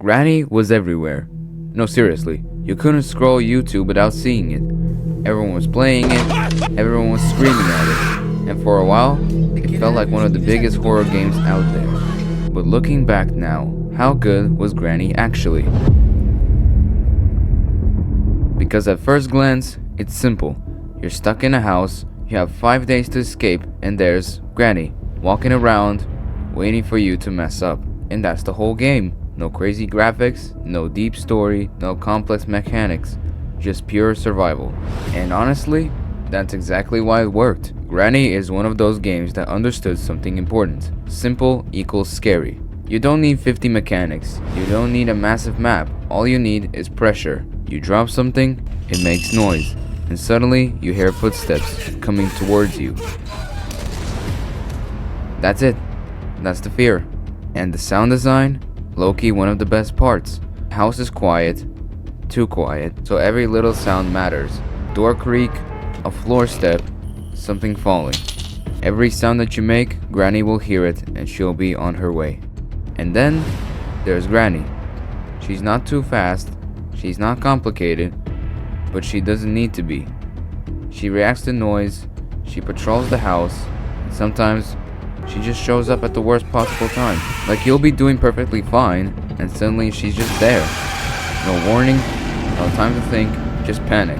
Granny was everywhere. No, seriously, you couldn't scroll YouTube without seeing it. Everyone was playing it, everyone was screaming at it, and for a while, it felt like one of the biggest horror games out there. But looking back now, how good was Granny actually? Because at first glance, it's simple. You're stuck in a house, you have 5 days to escape, and there's Granny walking around, waiting for you to mess up. And that's the whole game. No crazy graphics, no deep story, no complex mechanics, just pure survival. And honestly, that's exactly why it worked. Granny is one of those games that understood something important. Simple equals scary. You don't need 50 mechanics, you don't need a massive map, all you need is pressure. You drop something, it makes noise, and suddenly you hear footsteps coming towards you. That's it. That's the fear. And the sound design? Low-key one of the best parts. The house is quiet, too quiet, so every little sound matters. Door creak, a floor step, something falling. Every sound that you make, Granny will hear it and she'll be on her way. And then, there's Granny. She's not too fast, she's not complicated, but she doesn't need to be. She reacts to noise, she patrols the house, and sometimes she just shows up at the worst possible time. Like you'll be doing perfectly fine, and suddenly she's just there. No warning, no time to think, just panic.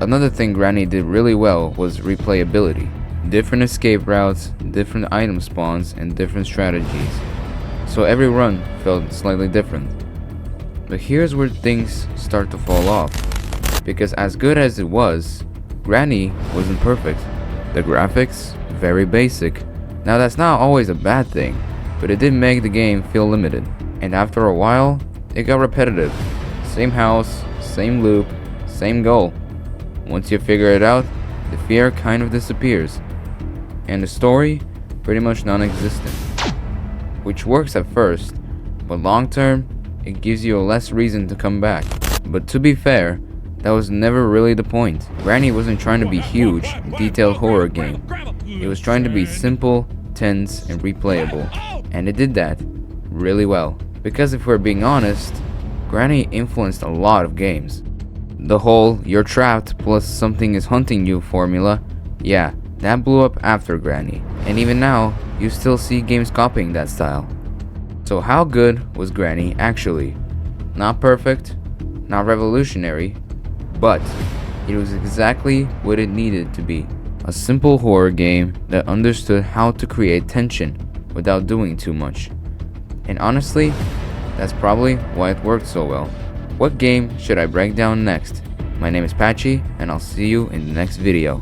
Another thing Granny did really well was replayability. Different escape routes, different item spawns, and different strategies. So every run felt slightly different. But here's where things start to fall off. Because as good as it was, Granny wasn't perfect. The graphics, very basic. Now that's not always a bad thing, but it did make the game feel limited. And after a while, it got repetitive. Same house, same loop, same goal. Once you figure it out, the fear kind of disappears. And the story, pretty much non-existent. Which works at first, but long term, it gives you a less reason to come back. But to be fair, that was never really the point. Granny wasn't trying to be huge, detailed horror game. It was trying to be simple, tense, and replayable. And it did that really well. Because if we're being honest, Granny influenced a lot of games. The whole "you're trapped plus something is hunting you" formula, yeah, that blew up after Granny. And even now, you still see games copying that style. So how good was Granny actually? Not perfect, not revolutionary, but it was exactly what it needed to be. A simple horror game that understood how to create tension without doing too much. And honestly, that's probably why it worked so well. What game should I break down next? My name is Patchy, and I'll see you in the next video.